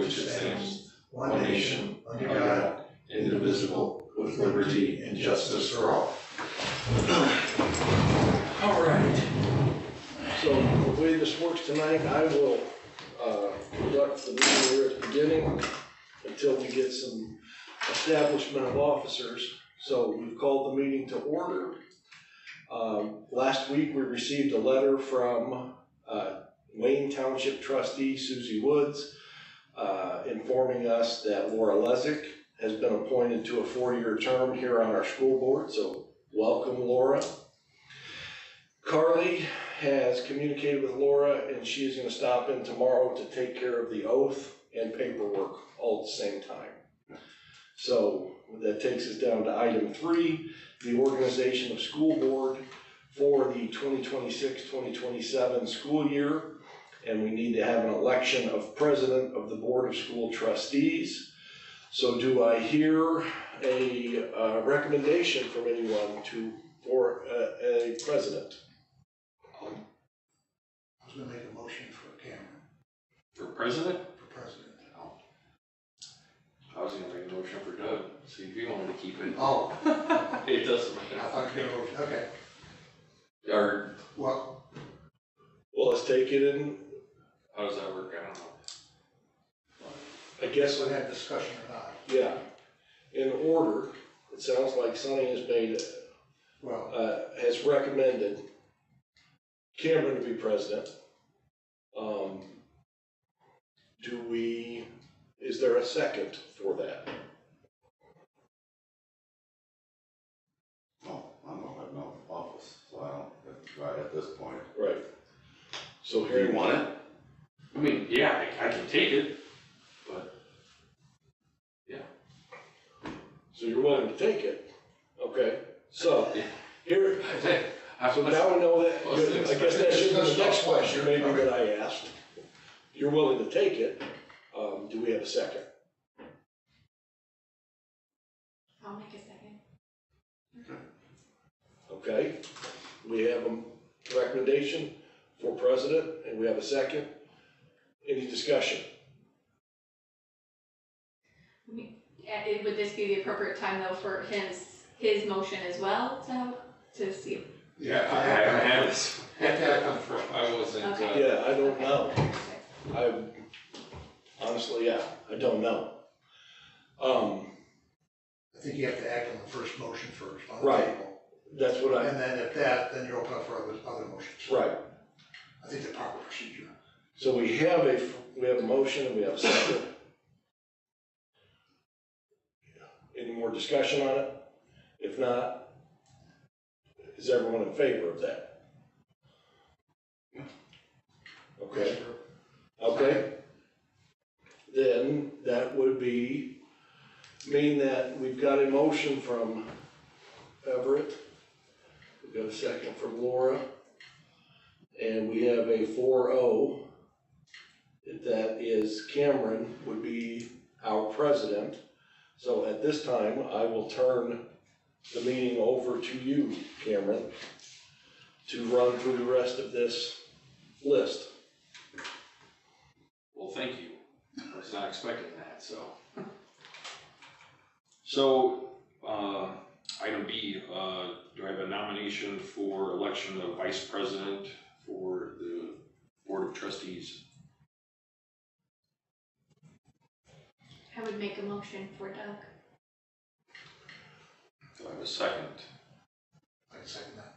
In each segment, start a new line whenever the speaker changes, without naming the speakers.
which stands, one nation, under God, indivisible, with liberty and justice for all.
All right. So the way this works tonight, I will conduct the meeting here at the beginning until we get some establishment of officers. So we've called the meeting to order. Last week we received a letter from Wayne Township trustee Susie Woods informing us that Laura Lezick has been appointed to a 4-year term here on our school board. So welcome, Laura. Carly has communicated with Laura, and she is going to stop in tomorrow to take care of the oath and paperwork all at the same time. So that takes us down to item 3, the organization of school board for the 2026-2027 school year. And we need to have an election of president of the Board of School Trustees. So do I hear a recommendation from anyone for a president?
I was going to make a motion for Cameron.
For president?
For president.
Oh. I was going to make a motion for Doug, see if he wanted to keep it.
Oh.
It doesn't matter.
I thought you made a motion. Okay.
Or,
Well,
let's take it in.
how does that work? I don't know.
I guess,
we had discussion or not.
yeah, in order. It sounds like Sonny has made, has recommended Cameron to be president. Is there a second for that?
No, I don't have no office, so I don't, right at this point.
Right. So
Do
here
you want it?
I mean, yeah, I can take it, but, yeah.
So you're willing to take it? Okay, so here,
I
so now we know that, I guess that should be the next question maybe that I asked. You're willing to take it, do we have a second?
I'll make a second.
Okay, we have a recommendation for president and we have a second. Any discussion?
Would this be the appropriate time though for his motion as well to see?
Yeah, I haven't had this.
I wasn't.
Okay.
Yeah, I don't know. Honestly, yeah, I don't know.
I think you have to act on the first motion first. On the
Right.
table.
That's what
And then if that, then you're open up for other motions.
right.
I think the proper procedure.
So we have a motion and we have a second. Any more discussion on it? If not, is everyone in favor of that? Okay. Okay. Then that would mean that we've got a motion from Everett. We've got a second from Laura. And we have a 4-0. That is Cameron would be our president. So at this time, I will turn the meeting over to you, Cameron, to run through the rest of this list.
Well, thank you. I was not expecting that, so. So, item B, do I have a nomination for election of vice president for the Board of Trustees?
I would make a motion for Doug.
Do I have a second?
I can second that.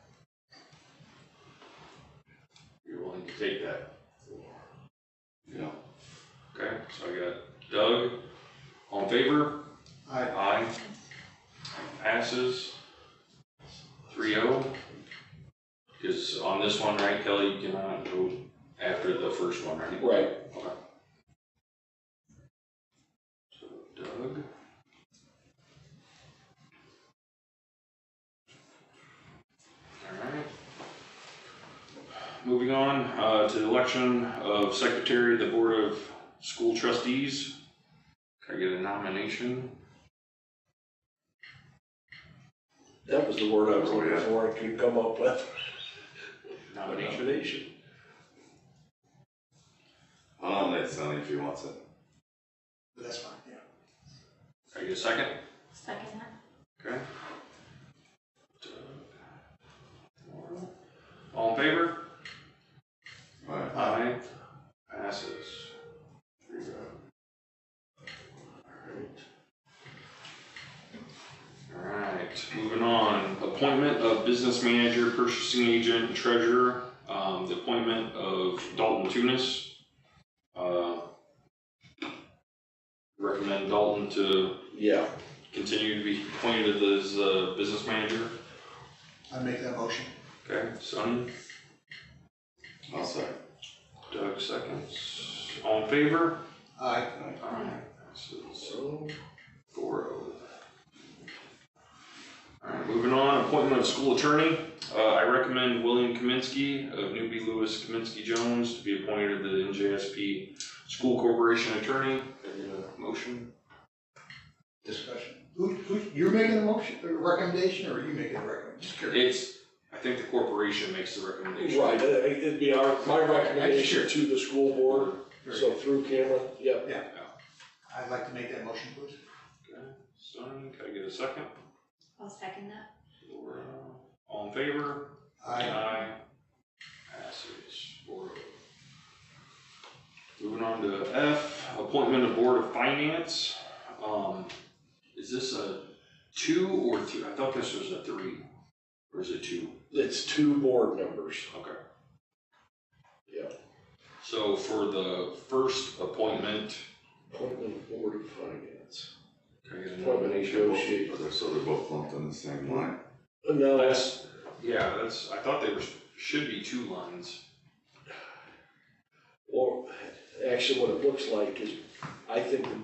You're willing to take that?
Yeah.
Okay, so I got Doug. All in favor?
Aye.
Aye. Passes 3-0. Because on this one, right, Kelly, you cannot vote after the first one, right?
Right.
Okay. So Doug. Alright. Moving on to the election of Secretary of the Board of School Trustees. Can I get a nomination?
That was the word I was looking for and couldn't come up with.
Nomination.
I'll nominate Sonny if he wants it.
That's fine, yeah.
Can I get a second?
Second that.
Okay. All in favor?
Alright,
Aye. Passes. 3-0. Alright, moving on. Appointment of business manager, purchasing agent, and treasurer. The appointment of Dalton Tunis. Recommend Dalton to
Yeah,
continue to be appointed as business manager.
I make that motion.
Okay, Sonny,
I'll second.
Doug seconds. All in favor?
Aye.
Aye. Passes.
so,
4-0. Alright, moving on, appointment of school attorney. I recommend William Kaminsky of Newby Lewis Kaminsky Jones to be appointed the NJSP School Corporation Attorney. Can I get a motion?
Discussion. You're making a motion, a recommendation, or are you making a recommendation? Just curious.
I think the corporation makes the recommendation.
right, it'd be my recommendation to the school board,
Very
so
good.
through Cameron, yep.
I'd like to make that motion, please.
Okay, Sonny, can I get a second?
I'll second that.
Laura, all in favor?
Aye.
Passes 4-0. Moving on to F, appointment of Board of Finance. Is this a 2 or 3? I thought this was a 3. Or is it 2?
It's 2 board members,
Okay.
yeah.
So for the first appointment,
Appointment of Board of Finance.
can I get a
Appointment
nomination?
negotiation.
So they're both lumped in the same line?
No,
That's, yeah, that's, I thought they were, should be 2 lines.
or actually what it looks like is, I think the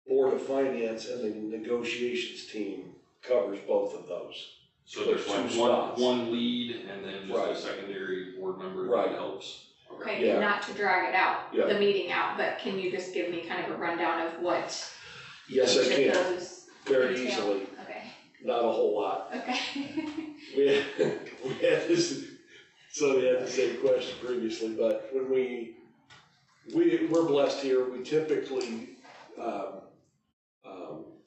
Board of Finance and the negotiations team covers both of those.
So there's
Two
like
spots.
one lead and then just
Right.
a secondary board member
Right.
that helps.
Okay,
Yeah.
not to drag it out,
Yeah.
the meeting out, but can you just give me kind of a rundown of what
Yes, I
each of
can,
those
very
entail?
easily,
Okay,
not a whole lot.
okay.
We had this, somebody had the same question previously, but when we're blessed here, we typically,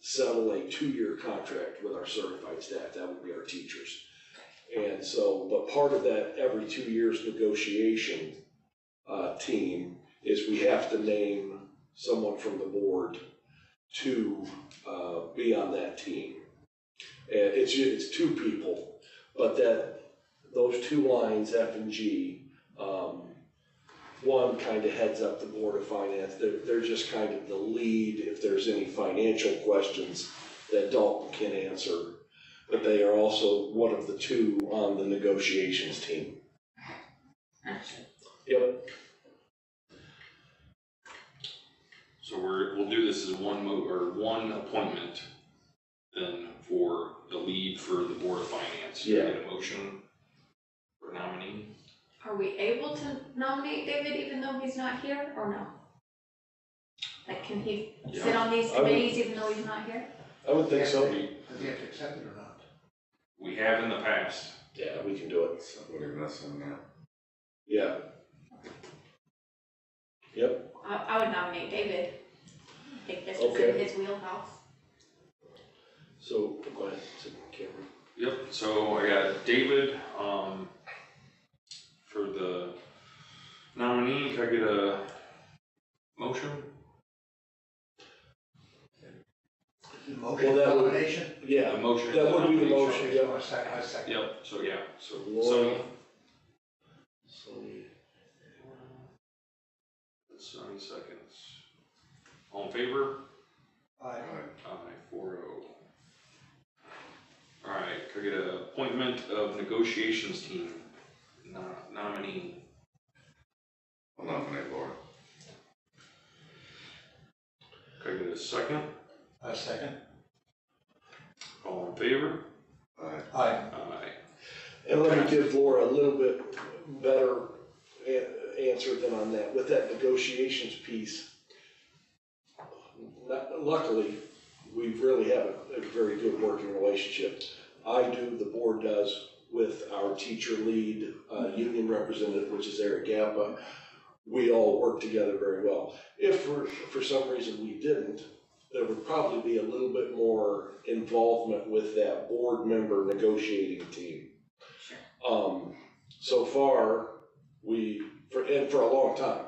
settle a 2-year contract with our certified staff, that would be our teachers. And so, but part of that every 2 years negotiation, team is we have to name someone from the board to, be on that team. And it's 2 people, but those 2 lines, F and G, one kind of heads up the Board of Finance. They're just kind of the lead if there's any financial questions that Dalton can answer. But they are also one of the 2 on the negotiations team.
Understood.
Yep,
So we'll do this as one appointment then for the lead for the Board of Finance. Can I
Yeah.
get a motion for nominee?
Are we able to nominate David even though he's not here, or no? Like, can he sit on these
I would-
committees even though he's not here?
I would think so.
Does he have to accept it or not?
We have in the past.
Yeah, we can do it.
So what are you missing now?
Yeah. Yep,
I would nominate David. I think this is
Okay.
in his wheelhouse.
so go ahead, Cameron.
Yep, so I got David, for the nominee. Can I get a motion?
Motion,
that would-
nomination?
A
Yeah,
motion.
that would be the
nomination.
motion,
Okay,
yeah.
so I second.
Yep, so yeah, so
Laura.
Sonny. Sonny seconds. All in favor?
Aye.
Aye, 4-0. Alright, can I get an appointment of negotiations team nominee?
I'll nominate Laura.
Can I get a second?
I second.
All in favor?
Aye.
Aye.
Aye.
And let me give Laura a little bit better answer than on that. With that negotiations piece, luckily, we really have a very good working relationship. I do, the board does, with our teacher lead, union representative, which is Eric Gampa. we all work together very well. If for some reason we didn't, there would probably be a little bit more involvement with that board member negotiating team. So far, for a long time,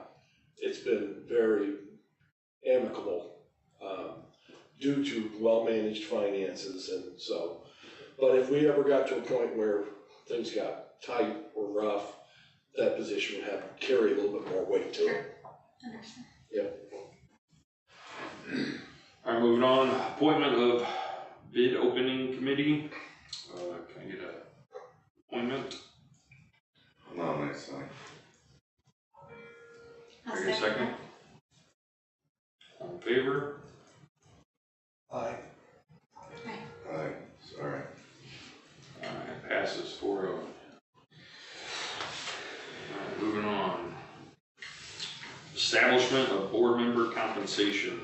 it's been very amicable, due to well-managed finances and so. But if we ever got to a point where things got tight or rough, that position would have to carry a little bit more weight to it.
Understand.
All right, moving on, appointment of bid opening committee. Can I get a appointment?
No, next time.
I'll
Can I get a second?
that.
All in favor?
Aye.
Aye, sorry.
Alright, passes 4-0. Alright, moving on. Establishment of board member compensation.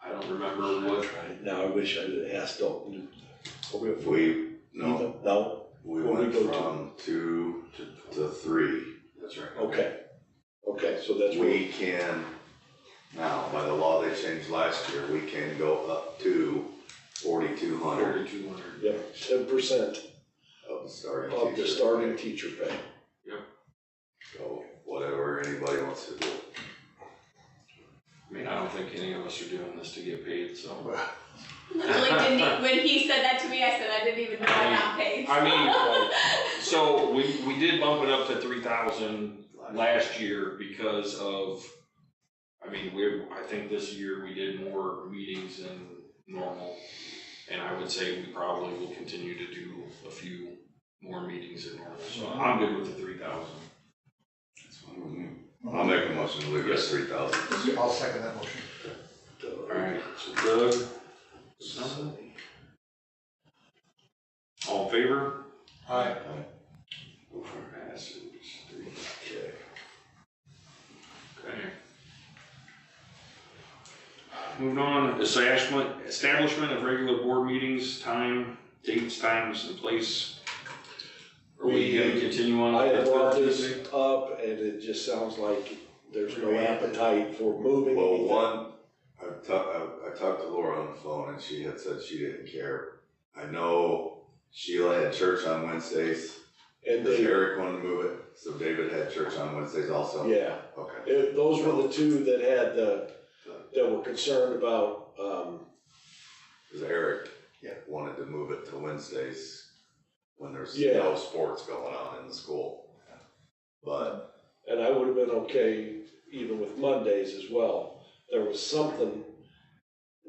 I don't remember what.
Now, I wish I had asked Dalton.
No, we
Where we
went
go to?
from 2 to 3.
That's right.
Okay, so that's what.
We can, now, by the law they changed last year, we can go up to 4,200
4,200.
Yep, 10%
of the starting
of the
teacher.
starting teacher pay.
So whatever anybody wants to do.
I mean, I don't think any of us are doing this to get paid, so.
Literally didn't, when he said that to me, I said I didn't even know I got paid.
I mean, so we did bump it up to 3,000 last year because of, I mean, I think this year we did more meetings than normal. And I would say we probably will continue to do a few more meetings than normal, so I'm good with the 3,000.
That's fine with me. I'll make a motion to leave it at 3,000.
I'll second that motion.
Alright, so Doug, all in favor?
Aye.
Motion passes 3.
Okay.
Okay. Moving on, establishment of regular board meetings, dates, times, and place. Are we gonna continue on?
I
that
had brought
third
this
Tuesday?
up and it just sounds like there's no appetite for moving
Well,
anything.
one, I talked to Laura on the phone and she had said she didn't care. I know Sheila had church on Wednesdays.
And
Because
they,
Eric wanted to move it, so David had church on Wednesdays also?
yeah,
Okay.
those were the two that had that were concerned about,
Because Eric wanted to move it to Wednesdays when there's no sports going on in the school. But,
and I would have been okay even with Mondays as well. There was something,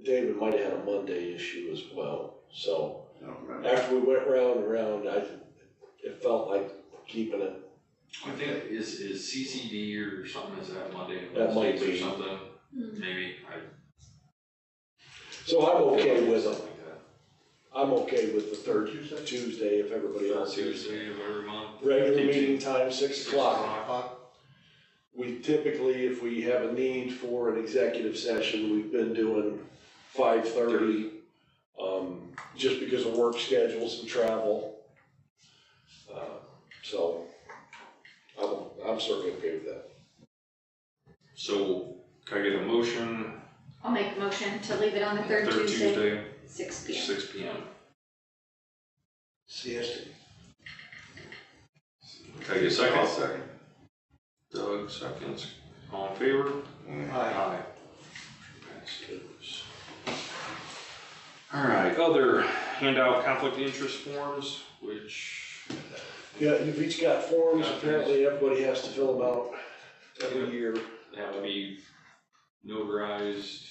David might have had a Monday issue as well, so.
I don't remember.
After we went round and round, it felt like keeping it.
I think is CCD or something, is that Monday and
That might
Wednesdays or
be.
something? Maybe,
So I'm okay with it.
something like that.
I'm okay with the third Tuesday if everybody
Third
else is.
Tuesday of every month.
Regular
15.
meeting time, 6 o'clock.
6 o'clock.
We typically, if we have a need for an executive session, we've been doing 5:30. Just because of work schedules and travel. So I'm certainly okay with that.
So, can I get a motion?
I'll make a motion to leave it on the third Tuesday, 6 p.m.
6 p.m.
CST.
Can I get a
I'll
second?
second.
Doug, seconds. All in favor?
Aye.
Passes. All right, other handout conflict of interest forms, which,
Yeah, you've each got forms.
Got
Apparently everybody has to fill them out every year.
they have to be notarized,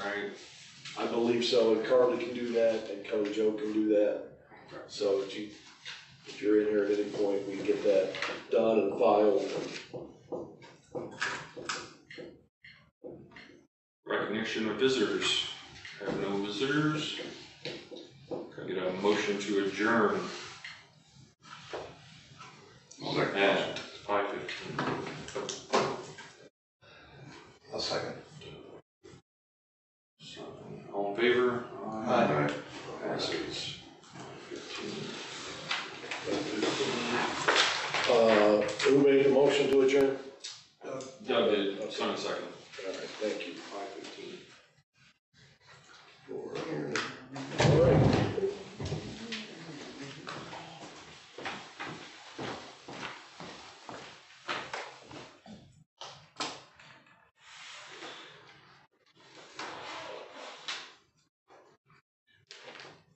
right?
I believe so, and Carly can do that, and Kelly Jo can do that. So if you're in here at any point, we can get that done and filed.
Recognition of visitors. Have no visitors. Can I get a motion to adjourn
I'll make a
at